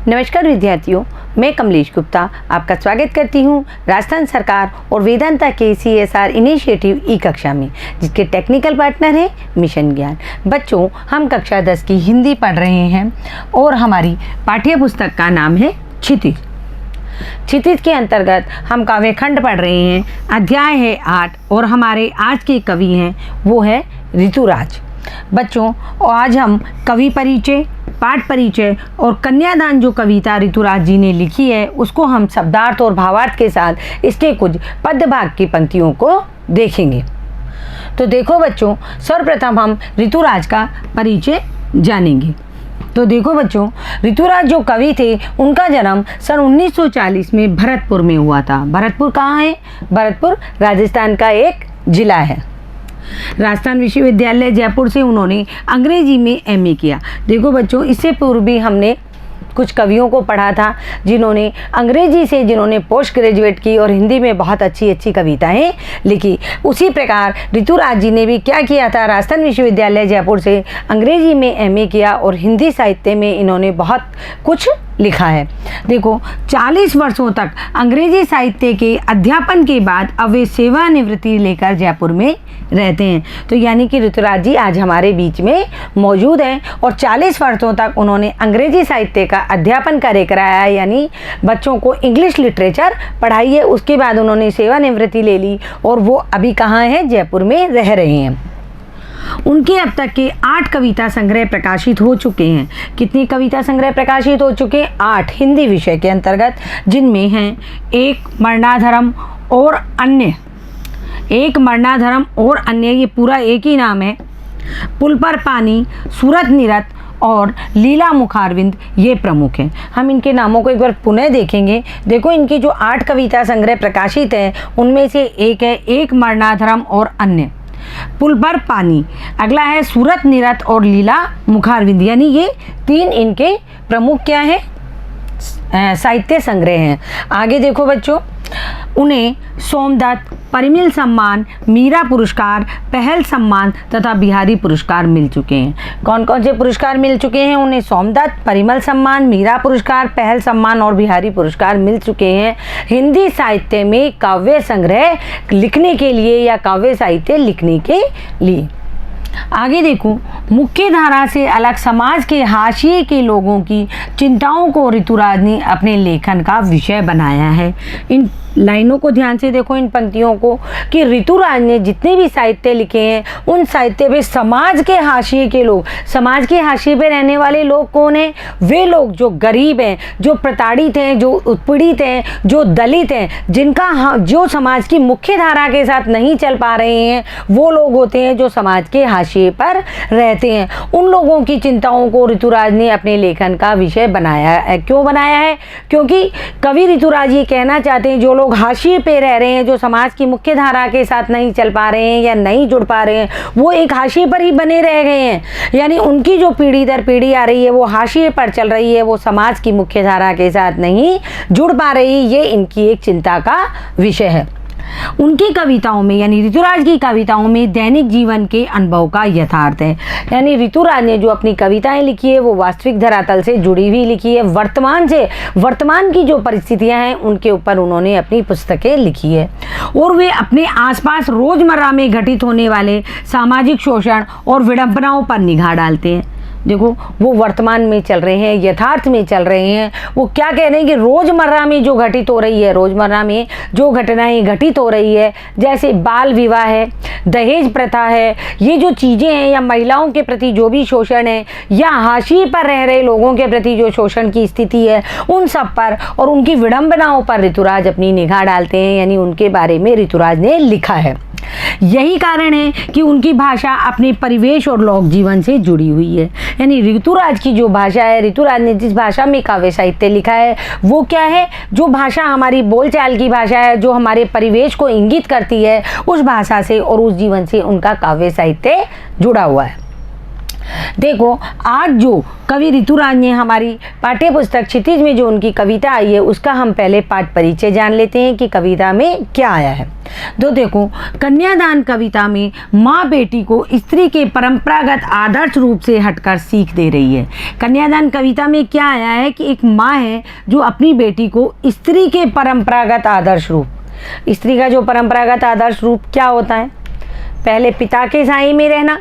नमस्कार विद्यार्थियों, मैं कमलेश गुप्ता आपका स्वागत करती हूं राजस्थान सरकार और वेदांता के CSR इनिशिएटिव ई कक्षा में, जिसके टेक्निकल पार्टनर हैं मिशन ज्ञान। बच्चों, हम कक्षा 10 की हिंदी पढ़ रहे हैं और हमारी पाठ्य पुस्तक का नाम है क्षितिज। क्षितिज के अंतर्गत हम काव्यखंड पढ़ रहे हैं। अध्याय है 8 और हमारे आज के कवि हैं वो है ऋतुराज। बच्चों, आज हम कवि परिचय, पाठ परिचय और कन्यादान जो कविता ऋतुराज जी ने लिखी है उसको हम शब्दार्थ और भावार्थ के साथ इसके कुछ पद्य भाग की पंक्तियों को देखेंगे। तो देखो बच्चों, सर्वप्रथम हम ऋतुराज का परिचय जानेंगे। तो देखो बच्चों, ऋतुराज जो कवि थे उनका जन्म सन 1940 में भरतपुर में हुआ था। भरतपुर कहाँ है? भरतपुर राजस्थान का एक जिला है। राजस्थान विश्वविद्यालय जयपुर से उन्होंने अंग्रेजी में MA किया। देखो बच्चों, इससे पूर्व भी हमने कुछ कवियों को पढ़ा था जिन्होंने अंग्रेजी से पोस्ट ग्रेजुएट की और हिंदी में बहुत अच्छी अच्छी कविताएं लिखी। उसी प्रकार ऋतुराज जी ने भी क्या किया था, राजस्थान विश्वविद्यालय जयपुर से अंग्रेजी में MA किया और हिंदी साहित्य में इन्होंने बहुत कुछ लिखा है। देखो, 40 वर्षों तक अंग्रेजी साहित्य के अध्यापन के बाद अब वे सेवानिवृत्ति लेकर जयपुर में रहते हैं। तो यानी कि ऋतुराज जी आज हमारे बीच में मौजूद हैं और 40 वर्षों तक उन्होंने अंग्रेजी साहित्य का अध्यापन कार्य कराया है, यानी बच्चों को इंग्लिश लिटरेचर पढ़ाई है। उसके बाद उन्होंने सेवानिवृत्ति ले ली और वो अभी कहाँ हैं? जयपुर में रह रहे हैं। उनके अब तक के 8 कविता संग्रह प्रकाशित हो चुके हैं। कितनी कविता संग्रह प्रकाशित हो चुके हैं? 8 हिंदी विषय के अंतर्गत, जिनमें हैं एक मरणाधरम और अन्य, एक मरणाधरम और अन्य, ये पूरा एक ही नाम है। पुल पर पानी, सूरत निरत और लीला मुखारविंद, ये प्रमुख हैं। हम इनके नामों को एक बार पुनः देखेंगे। देखो, इनकी जो 8 कविता संग्रह प्रकाशित हैं उनमें से एक है एक मरणाधरम और अन्य, पुल पर पानी, अगला है सूरत निरत और लीला मुखारविंद, यानी ये 3 इनके प्रमुख क्या है? साहित्य संग्रह हैं। आगे देखो बच्चों, उन्हें सोमदत्त, परिमल सम्मान, मीरा पुरस्कार, पहल सम्मान तथा बिहारी पुरस्कार मिल चुके हैं। कौन कौन से पुरस्कार मिल चुके हैं? उन्हें सोमदत्त, परिमल सम्मान, मीरा पुरस्कार, पहल सम्मान और बिहारी पुरस्कार मिल चुके हैं हिंदी साहित्य में काव्य संग्रह लिखने के लिए या काव्य साहित्य लिखने के लिए। आगे देखो, मुख्य धारा से अलग समाज के हाशिए के लोगों की चिंताओं को ऋतुराज ने अपने लेखन का विषय बनाया है। इन लाइनों को ध्यान से देखो, इन पंक्तियों को, कि ऋतुराज ने जितने भी साहित्य लिखे हैं उन साहित्य पे समाज के हाशिए के लोग, समाज के हाशिए पे रहने वाले लोग कौन हैं? वे लोग जो गरीब हैं, जो प्रताड़ित हैं, जो उत्पीड़ित हैं, जो दलित हैं, जिनका जो समाज की मुख्य धारा के साथ नहीं चल पा रहे हैं, वो लोग होते हैं जो समाज के हाशिए पर रहते हैं। उन लोगों की चिंताओं को ऋतुराज ने अपने लेखन का विषय बनाया है। क्यों बनाया है? क्योंकि कवि ऋतुराज ये कहना चाहते हैं जो लोग हाशिए पे रह रहे हैं, जो समाज की मुख्य धारा के साथ नहीं चल पा रहे हैं या नहीं जुड़ पा रहे हैं, वो एक हाशिए पर ही बने रह गए हैं। यानी उनकी जो पीढ़ी दर पीढ़ी आ रही है वो हाशिए पर चल रही है, वो समाज की मुख्य धारा के साथ नहीं जुड़ पा रही। ये इनकी एक चिंता का विषय है। उनकी कविताओं में, यानी ऋतुराज की कविताओं में दैनिक जीवन के अनुभव का यथार्थ है। यानी ऋतुराज ने जो अपनी कविताएं लिखी है वो वास्तविक धरातल से जुड़ी हुई लिखी है। वर्तमान से, वर्तमान की जो परिस्थितियां हैं उनके ऊपर उन्होंने अपनी पुस्तकें लिखी है और वे अपने आसपास रोजमर्रा में घटित होने वाले सामाजिक शोषण और विडंबनाओं पर निगाह डालते हैं। देखो, वो वर्तमान में चल रहे हैं, यथार्थ में चल रहे हैं। वो क्या कह रहे हैं कि रोज़मर्रा में जो घटित हो रही है, रोज़मर्रा में जो घटनाएं घटित हो रही है, जैसे बाल विवाह है, दहेज प्रथा है, ये जो चीज़ें हैं, या महिलाओं के प्रति जो भी शोषण है, या हाशिए पर रह रहे लोगों के प्रति जो शोषण की स्थिति है, उन सब पर और उनकी विडंबनाओं पर ऋतुराज अपनी निगाह डालते हैं। यानी उनके बारे में ऋतुराज ने लिखा है। यही कारण है कि उनकी भाषा अपने परिवेश और लोक जीवन से जुड़ी हुई है। यानी ऋतुराज की जो भाषा है, ऋतुराज ने जिस भाषा में काव्य साहित्य लिखा है वो क्या है? जो भाषा हमारी बोलचाल की भाषा है, जो हमारे परिवेश को इंगित करती है, उस भाषा से और उस जीवन से उनका काव्य साहित्य जुड़ा हुआ है। देखो, आज जो कवि ऋतुराज ने हमारी पाठ्य पुस्तक क्षितिज में जो उनकी कविता आई है उसका हम पहले पाठ परिचय जान लेते हैं कि कविता में क्या आया है। तो देखो, कन्यादान कविता में माँ बेटी को स्त्री के परंपरागत आदर्श रूप से हटकर सीख दे रही है। कन्यादान कविता में क्या आया है कि एक माँ है जो अपनी बेटी को स्त्री के परंपरागत आदर्श रूप, स्त्री का जो परंपरागत आदर्श रूप क्या होता है, पहले पिता के साए में रहना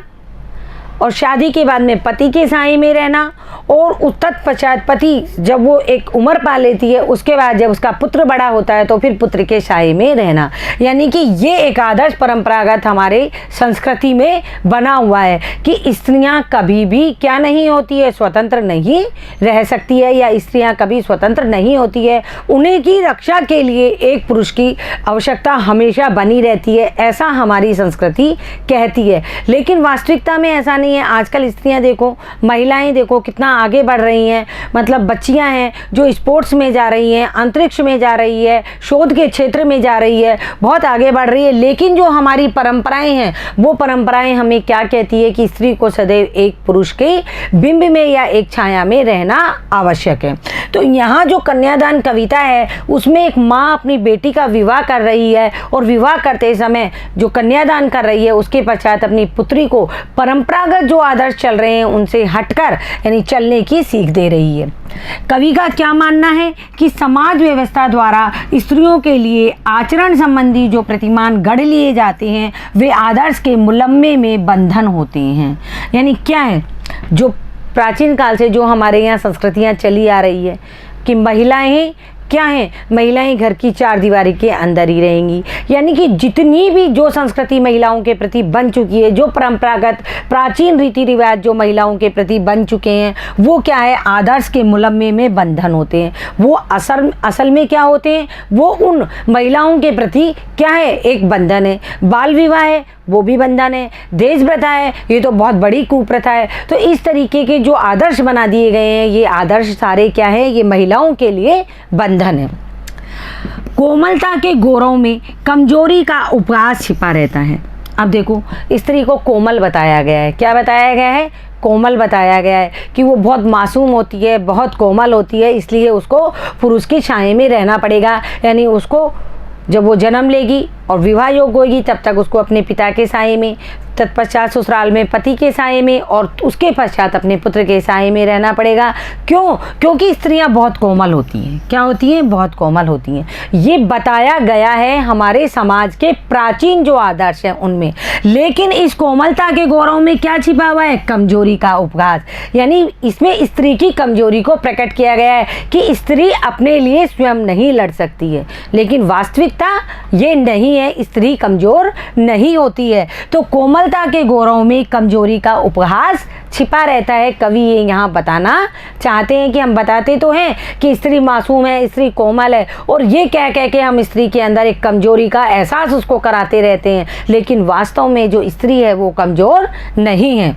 और शादी के बाद में पति के साए में रहना, और तत्पश्चात पति जब वो एक उम्र पा लेती है उसके बाद जब उसका पुत्र बड़ा होता है तो फिर पुत्र के साए में रहना। यानी कि ये एक आदर्श परंपरागत हमारे संस्कृति में बना हुआ है कि स्त्रियां कभी भी क्या नहीं होती है, स्वतंत्र नहीं रह सकती है, या स्त्रियां कभी स्वतंत्र नहीं होती है। उन्हें की रक्षा के लिए एक पुरुष की आवश्यकता हमेशा बनी रहती है, ऐसा हमारी संस्कृति कहती है। लेकिन वास्तविकता में ऐसा नहीं है। आजकल स्त्रियां देखो, महिलाएं देखो कितना आगे बढ़ रही हैं। मतलब बच्चियां हैं जो स्पोर्ट्स में जा रही हैं, अंतरिक्ष में जा रही है, शोध के क्षेत्र में जा रही है, बहुत आगे बढ़ रही है। लेकिन जो हमारी परंपराएं हैं वो परंपराएं हमें क्या कहती है कि स्त्री को सदैव एक पुरुष के बिंब में या एक छाया में रहना आवश्यक है। तो यहाँ जो कन्यादान कविता है उसमें एक माँ अपनी बेटी का विवाह कर रही है, और विवाह करते समय जो कन्यादान कर रही है उसके पश्चात अपनी पुत्री को परंपरागत जो आदर्श चल रहे हैं उनसे हटकर यानी चलने की सीख दे रही है। कवि का क्या मानना है कि समाज व्यवस्था द्वारा स्त्रियों के लिए आचरण संबंधी जो प्रतिमान गढ़ लिए जाते हैं वे आदर्श के मुलम्मे में बंधन होते हैं। यानी क्या है, जो प्राचीन काल से जो हमारे यहाँ संस्कृतियाँ चली आ रही है कि महिलाएं क्या हैं, महिलाएं घर की चार दीवारी के अंदर ही रहेंगी। यानी कि जितनी भी जो संस्कृति महिलाओं के प्रति बन चुकी है, जो परंपरागत प्राचीन रीति रिवाज जो महिलाओं के प्रति बन चुके हैं वो क्या है, आदर्श के मुलम्मे में बंधन होते हैं। वो असल में क्या होते हैं, वो उन महिलाओं के प्रति क्या है, एक बंधन है। बाल विवाह है वो भी बंधन है, देश प्रथा है, ये तो बहुत बड़ी कुप्रथा है। तो इस तरीके के जो आदर्श बना दिए गए हैं ये आदर्श सारे क्या है, ये महिलाओं के लिए बंधन है। कोमलता के गौरव में कमजोरी का उपहास छिपा रहता है। अब देखो, स्त्री को कोमल बताया गया है। क्या बताया गया है, कोमल बताया गया है कि वो बहुत मासूम होती है, बहुत कोमल होती है, इसलिए उसको पुरुष की छाया में रहना पड़ेगा। यानी उसको जब वो जन्म लेगी और विवाह योग्य होगी तब तक उसको अपने पिता के साए में, तत्पश्चात ससुराल में पति के साए में, और उसके पश्चात अपने पुत्र के साए में रहना पड़ेगा। क्यों? क्योंकि स्त्रियां बहुत कोमल होती हैं। क्या होती हैं? बहुत कोमल होती हैं। ये बताया गया है हमारे समाज के प्राचीन जो आदर्श हैं उनमें। लेकिन इस कोमलता के गौरव में क्या छिपा हुआ है, कमजोरी का उपहास। यानी इसमें स्त्री की कमजोरी को प्रकट किया गया है कि स्त्री अपने लिए स्वयं नहीं लड़ सकती है। लेकिन वास्तविकता ये नहीं है, स्त्री कमजोर नहीं होती है। तो कोमलता के गौरव में कमजोरी का उपहास छिपा रहता है। कवि ये यहाँ बताना चाहते हैं कि हम बताते तो हैं कि स्त्री मासूम है, स्त्री कोमल है, और ये कह के हम स्त्री के अंदर एक कमजोरी का एहसास उसको कराते रहते हैं। लेकिन वास्तव में जो स्त्री है वो कमजोर नहीं है।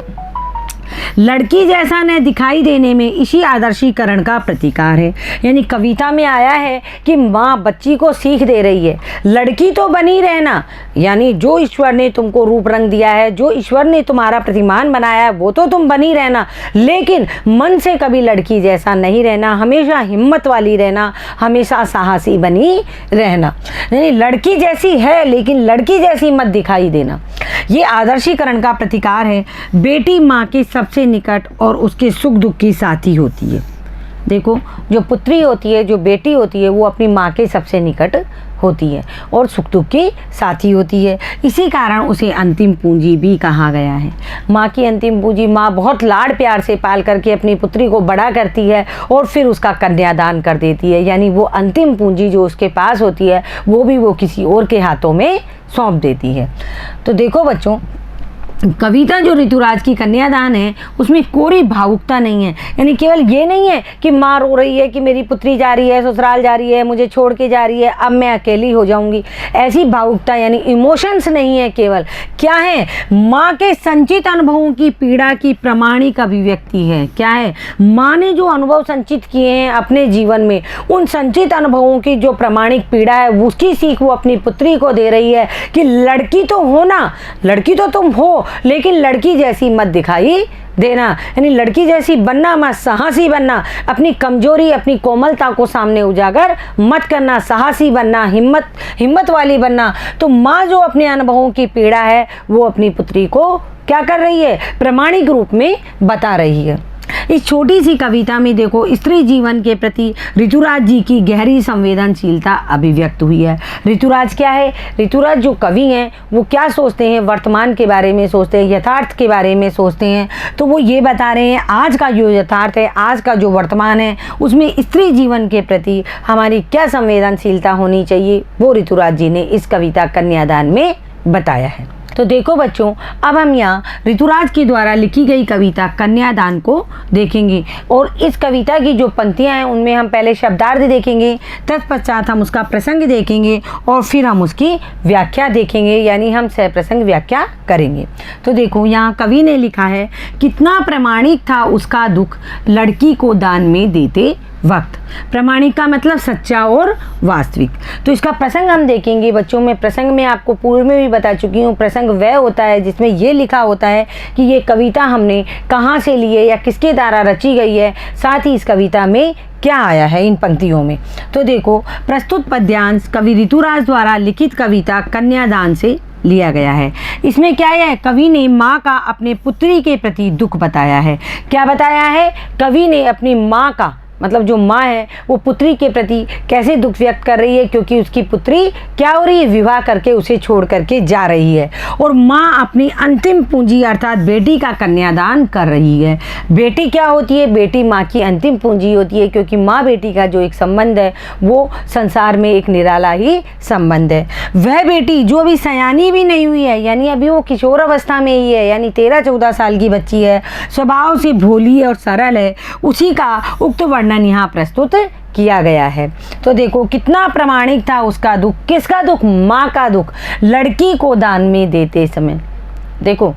लड़की जैसा न दिखाई देने में इसी आदर्शीकरण का प्रतिकार है। यानी कविता में आया है कि माँ बच्ची को सीख दे रही है, लड़की तो बनी रहना, यानी जो ईश्वर ने तुमको रूप रंग दिया है, जो ईश्वर ने तुम्हारा प्रतिमान बनाया है वो तो तुम बनी रहना, लेकिन मन से कभी लड़की जैसा नहीं रहना, हमेशा हिम्मत वाली रहना, हमेशा साहसी बनी रहना। यानी लड़की जैसी है लेकिन लड़की जैसी मत दिखाई देना। ये आदर्शीकरण का प्रतिकार है। बेटी माँ के सबसे निकट और उसके सुख दुख की साथी होती है। देखो, जो पुत्री होती है, जो बेटी होती है, वो अपनी माँ के सबसे निकट होती है और सुख दुख की साथी होती है। इसी कारण उसे अंतिम पूंजी भी कहा गया है। माँ की अंतिम पूंजी, माँ बहुत लाड़ प्यार से पाल करके अपनी पुत्री को बड़ा करती है और फिर उसका कन्यादान कर देती है। यानी वो अंतिम पूंजी जो उसके पास होती है वो भी वो किसी और के हाथों में सौंप देती है। तो देखो बच्चों, कविता जो ऋतुराज की कन्यादान है उसमें कोई भावुकता नहीं है। यानी केवल ये नहीं है कि माँ रो रही है कि मेरी पुत्री जा रही है, ससुराल जा रही है, मुझे छोड़ के जा रही है, अब मैं अकेली हो जाऊंगी, ऐसी भावुकता यानी इमोशंस नहीं है। केवल क्या है, माँ के संचित अनुभवों की पीड़ा की प्रामाणिक अभिव्यक्ति है। क्या है, माँ ने जो अनुभव संचित किए हैं अपने जीवन में, उन संचित अनुभवों की जो प्रामाणिक पीड़ा है उसकी सीख वो अपनी पुत्री को दे रही है कि लड़की तो हो ना, लड़की तो तुम हो, लेकिन लड़की जैसी मत दिखाई देना, यानी लड़की जैसी बनना मत, साहसी बनना, अपनी कमजोरी अपनी कोमलता को सामने उजागर मत करना, साहसी बनना, हिम्मत वाली बनना। तो माँ जो अपने अनुभवों की पीड़ा है वो अपनी पुत्री को क्या कर रही है, प्रामाणिक रूप में बता रही है। इस छोटी सी कविता में देखो स्त्री जीवन के प्रति ऋतुराज जी की गहरी संवेदनशीलता अभिव्यक्त हुई है। ऋतुराज क्या है, ऋतुराज जो कवि हैं वो क्या सोचते हैं, वर्तमान के बारे में सोचते हैं, यथार्थ के बारे में सोचते हैं। तो वो ये बता रहे हैं आज का जो यथार्थ है, आज का जो वर्तमान है, उसमें स्त्री जीवन के प्रति हमारी क्या संवेदनशीलता होनी चाहिए, वो ऋतुराज जी ने इस कविता कन्यादान में बताया है। तो देखो बच्चों, अब हम यहाँ ऋतुराज के द्वारा लिखी गई कविता कन्यादान को देखेंगे और इस कविता की जो पंक्तियाँ हैं उनमें हम पहले शब्दार्थ देखेंगे, तत्पश्चात हम उसका प्रसंग देखेंगे और फिर हम उसकी व्याख्या देखेंगे, यानी हम सह प्रसंग व्याख्या करेंगे। तो देखो यहाँ कवि ने लिखा है, कितना प्रामाणिक था उसका दुख लड़की को दान में देते वक्त। प्रामाणिक का मतलब सच्चा और वास्तविक। तो इसका प्रसंग हम देखेंगे बच्चों में। प्रसंग में आपको पूर्व में भी बता चुकी हूँ, प्रसंग वह होता है जिसमें ये लिखा होता है कि ये कविता हमने कहाँ से ली है या किसके द्वारा रची गई है, साथ ही इस कविता में क्या आया है इन पंक्तियों में। तो देखो, प्रस्तुत पद्यांश कवि ऋतुराज द्वारा लिखित कविता कन्यादान से लिया गया है। इसमें क्या है, कवि ने माँ का अपने पुत्री के प्रति दुख बताया है। क्या बताया है, कवि ने अपनी माँ का मतलब जो माँ है वो पुत्री के प्रति कैसे दुख व्यक्त कर रही है, क्योंकि उसकी पुत्री क्या हो रही है, विवाह करके उसे छोड़ करके जा रही है और माँ अपनी अंतिम पूंजी अर्थात बेटी का कन्यादान कर रही है। बेटी क्या होती है, बेटी माँ की अंतिम पूंजी होती है, क्योंकि माँ बेटी का जो एक संबंध है वो संसार में एक निराला ही संबंध है। वह बेटी जो अभी सयानी भी नहीं हुई है, यानी अभी वो किशोर अवस्था में ही है, यानी 13-14 साल की बच्ची है, स्वभाव से भोली और सरल है, उसी का उक्त वर्णन यहाँ प्रस्तुत किया गया है। तो देखो कितना प्रामाणिक था उसका दुख। किसका दुख, माँ का दुख, लड़की को दान में देते समय। देखो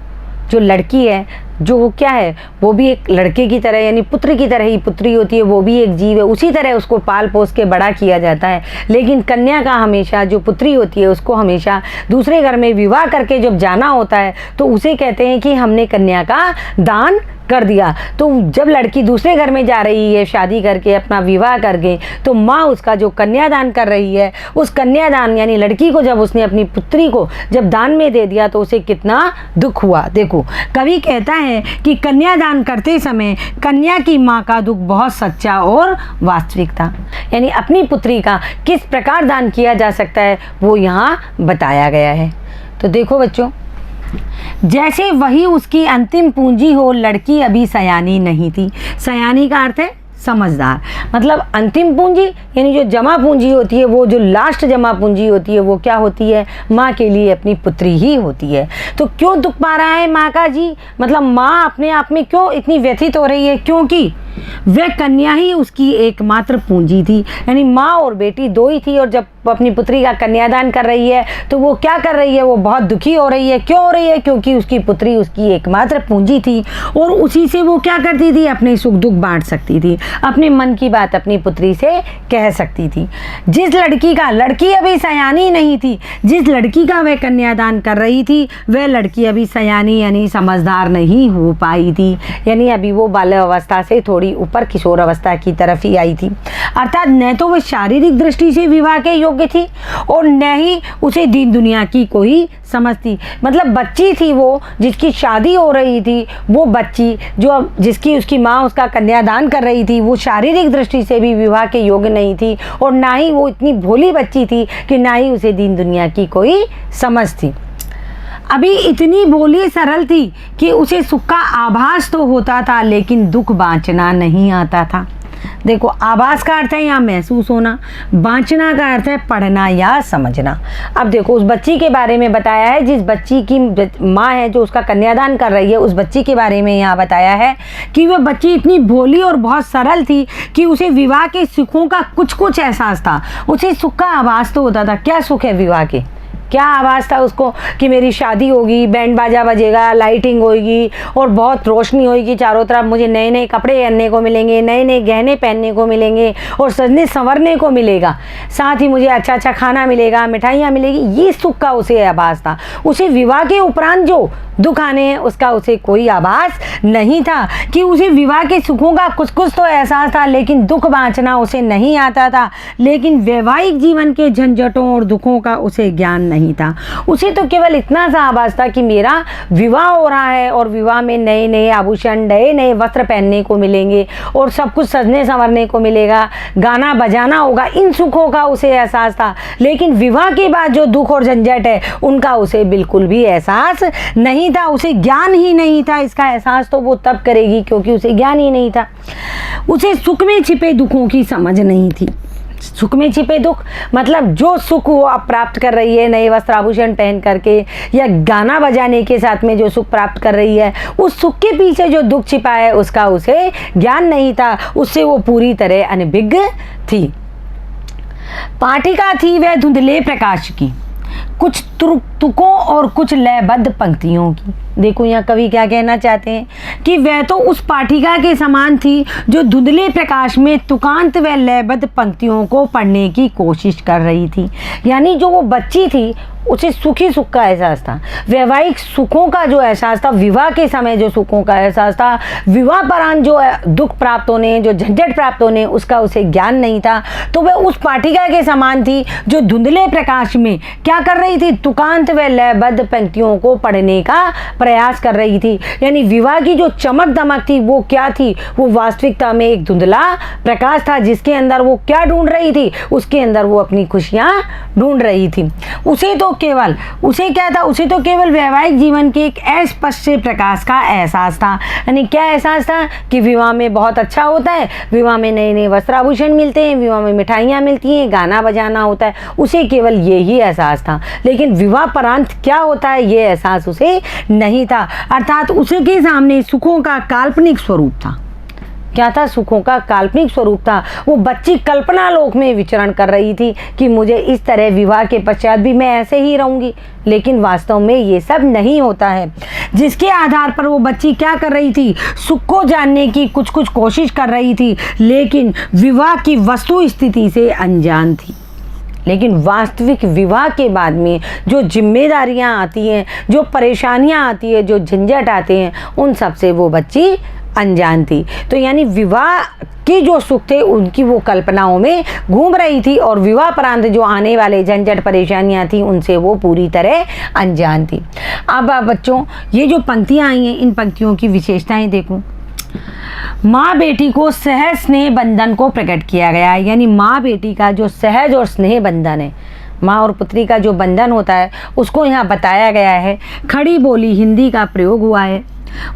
जो लड़की है जो वो क्या है, वो भी एक लड़के की तरह यानी पुत्र की तरह ही पुत्री होती है, वो भी एक जीव है, उसी तरह उसको पाल पोस के बड़ा किया जाता है। लेकिन कन्या का हमेशा जो पुत्री होती है उसको हमेशा दूसरे घर में विवाह करके जब जाना होता है तो उसे कहते हैं कि हमने कन्या का दान कर दिया। तो जब लड़की दूसरे घर में जा रही है शादी करके अपना विवाह करके, तो माँ उसका जो कन्यादान कर रही है, उस कन्यादान यानी लड़की को जब उसने अपनी पुत्री को जब दान में दे दिया तो उसे कितना दुख हुआ। देखो कवि कहता है कि कन्यादान करते समय कन्या की माँ का दुख बहुत सच्चा और वास्तविक था, यानी अपनी पुत्री का किस प्रकार दान किया जा सकता है वो यहाँ बताया गया है। तो देखो बच्चों, जैसे वही उसकी अंतिम पूंजी हो, लड़की अभी सयानी नहीं थी। सयानी का अर्थ है समझदार, मतलब अंतिम पूंजी यानी जो जमा पूंजी होती है, वो जो लास्ट जमा पूंजी होती है वो क्या होती है, माँ के लिए अपनी पुत्री ही होती है। तो क्यों दुख पा रहा है माँ का जी, मतलब माँ अपने आप में क्यों इतनी व्यथित हो रही है, क्योंकि वह कन्या ही उसकी एकमात्र पूंजी थी, यानी माँ और बेटी दो ही थी। और जब अपनी पुत्री का कन्यादान कर रही है तो वो क्या कर रही है, वो बहुत दुखी हो रही है। क्यों हो रही है, क्योंकि उसकी पुत्री उसकी एकमात्र पूंजी थी और उसी से वो क्या करती थी, अपने सुख दुख बांट सकती थी, अपने मन की बात अपनी पुत्री से कह सकती थी। जिस लड़की का, लड़की अभी सयानी नहीं थी, जिस लड़की का वह कन्यादान कर रही थी वह लड़की अभी सयानी यानी समझदार नहीं हो पाई थी, यानी अभी वो बाल्य अवस्था से थोड़ी ऊपर किशोर अवस्था की तरफ ही आई थी। अर्थात न तो वह शारीरिक दृष्टि से विवाह के योग्य थी और न ही उसे दीन दुनिया की कोई समझ थी। मतलब बच्ची थी वो जिसकी शादी हो रही थी, वो बच्ची जो जिसकी उसकी माँ उसका कन्यादान कर रही थी, वो शारीरिक दृष्टि से भी विवाह के योग्य नहीं थी और ना ही वो इतनी भोली बच्ची थी कि ना ही उसे दीन दुनिया की कोई समझ थी। अभी इतनी भोली सरल थी कि उसे सुख का आभास तो होता था लेकिन दुख बाँचना नहीं आता था। देखो आभास का अर्थ है यहाँ महसूस होना, बाँचना का अर्थ है पढ़ना या समझना। अब देखो उस बच्ची के बारे में बताया है, जिस बच्ची की माँ है जो उसका कन्यादान कर रही है, उस बच्ची के बारे में यहाँ बताया है कि वह बच्ची इतनी भोली और बहुत सरल थी कि उसे विवाह के सुखों का कुछ कुछ एहसास था। उसे सुख का आभास तो होता था। क्या सुख है विवाह के, क्या आवाज़ था उसको कि मेरी शादी होगी, बैंड बाजा बजेगा, लाइटिंग होगी और बहुत रोशनी होगी चारों तरफ, मुझे नए नए कपड़े पहनने को मिलेंगे, नए नए गहने पहनने को मिलेंगे और सजने संवरने को मिलेगा, साथ ही मुझे अच्छा अच्छा खाना मिलेगा, मिठाइयाँ मिलेगी। ये सुख का उसे आभास था। उसे विवाह के उपरांत जो दुख आने हैं उसका उसे कोई आभास नहीं था। कि उसे विवाह के सुखों का कुछ कुछ तो एहसास था, लेकिन दुख बांचना उसे नहीं आता था। लेकिन वैवाहिक जीवन के झंझटों और दुखों का उसे ज्ञान नहीं था। उसे तो केवल इतना सा आभास था कि मेरा विवाह हो रहा है और विवाह में नए नए आभूषण, नए नए वस्त्र पहनने को मिलेंगे और सब कुछ सजने संवरने को मिलेगा, गाना बजाना होगा। इन सुखों का उसे एहसास था। लेकिन विवाह के बाद जो दुख और झंझट है उनका उसे बिल्कुल भी एहसास नहीं था। उसे ज्ञान ही नहीं था। इसका एहसास तो वो तब करेगी क्योंकि उसे ज्ञान ही नहीं था। उसे सुख में छिपे दुखों की समझ नहीं थी। सुख में छिपे दुख मतलब जो सुख वो आप प्राप्त कर रही है नए वस्त्र आभूषण पहन करके या गाना बजाने के साथ में जो सुख प्राप्त कर रही है, उस सुख के पीछे जो दुख छिपा है उसका उसे ज्ञान नहीं था। उससे वो पूरी तरह अनभिज्ञ थी। पाठिका थी वह धुंधले प्रकाश की, कुछ तुकों और कुछ लयबद्ध पंक्तियों की। देखो यहाँ कवि क्या कहना चाहते हैं कि वह तो उस पाठिका के समान थी जो धुंधले प्रकाश में तुकांत व लयबद्ध पंक्तियों को पढ़ने की कोशिश कर रही थी। यानी जो वो बच्ची थी उसे सुखी सुख का एहसास था, वैवाहिक सुखों का जो एहसास था, विवाह के समय जो सुखों का एहसास था, विवाह परांत जो दुख प्राप्त होने, जो झंझट प्राप्त होने, उसका उसे ज्ञान नहीं था। तो वह उस पाठिका के समान थी जो धुंधले प्रकाश में क्या कर रही थी, तुकांत व लयबद्ध पंक्तियों को पढ़ने का प्रयास कर रही थी। यानी विवाह की जो चमक दमक थी वो क्या थी, वो वास्तविकता में एक धुंधला प्रकाश था जिसके अंदर वो क्या ढूंढ रही थी, उसके अंदर वो अपनी खुशियाँ ढूंढ रही थी। उसे क्या था, उसे तो केवल वैवाहिक जीवन के एक अस्पष्ट प्रकाश का एहसास था। यानी क्या एहसास था कि विवाह में बहुत अच्छा होता है, विवाह में नए नए वस्त्राभूषण मिलते हैं, विवाह में मिठाइयाँ मिलती हैं, गाना बजाना होता है, उसे केवल यही एहसास था। लेकिन विवाह परांत क्या होता है ये एहसास उसे नहीं था। अर्थात उसके सामने सुखों का काल्पनिक स्वरूप था। क्या था, सुखों का काल्पनिक स्वरूप था। वो बच्ची कल्पना लोक में विचरण कर रही थी कि मुझे इस तरह विवाह के पश्चात भी मैं ऐसे ही रहूंगी। लेकिन वास्तव में ये सब नहीं होता है। जिसके आधार पर वो बच्ची क्या कर रही थी, सुख को जानने की कुछ कुछ कोशिश कर रही थी, लेकिन विवाह की वस्तु स्थिति से अनजान थी। लेकिन वास्तविक विवाह के बाद में जो जिम्मेदारियां आती हैं, जो परेशानियां आती है, जो झंझट आते हैं, उन सब से वो बच्ची अनजान थी। तो यानी विवाह के जो सुख थे उनकी वो कल्पनाओं में घूम रही थी और विवाह परांत जो आने वाले झंझट परेशानियां थी उनसे वो पूरी तरह अनजान थी। अब बच्चों ये जो पंक्तियां आई हैं इन पंक्तियों की विशेषताएं देखो। माँ बेटी को सहज स्नेह बंधन को प्रकट किया गया है। यानी माँ बेटी का जो सहज और स्नेह बंधन है, माँ और पुत्री का जो बंधन होता है उसको यहाँ बताया गया है। खड़ी बोली हिंदी का प्रयोग हुआ है।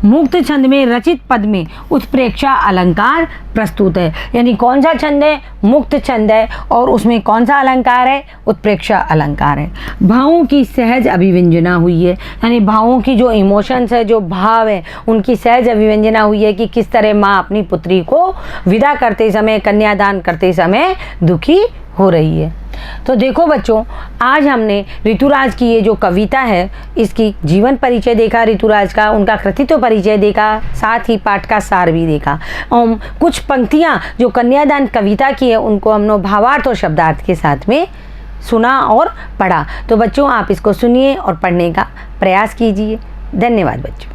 मुक्त छंद में रचित पद में उत्प्रेक्षा अलंकार प्रस्तुत है। यानी कौन सा छंद है, मुक्त छंद है और उसमें कौन सा अलंकार है, उत्प्रेक्षा अलंकार है। भावों की सहज अभिव्यंजना हुई है। यानी भावों की जो इमोशंस है, जो भाव है, उनकी सहज अभिव्यंजना हुई है कि किस तरह माँ अपनी पुत्री को विदा करते समय, कन्यादान करते समय दुखी हो रही है। तो देखो बच्चों, आज हमने ऋतुराज की ये जो कविता है इसकी जीवन परिचय देखा, ऋतुराज का उनका कृतित्व परिचय देखा, साथ ही पाठ का सार भी देखा। कुछ पंक्तियाँ जो कन्यादान कविता की है उनको हमने भावार्थ और शब्दार्थ के साथ में सुना और पढ़ा। तो बच्चों आप इसको सुनिए और पढ़ने का प्रयास कीजिए। धन्यवाद बच्चों।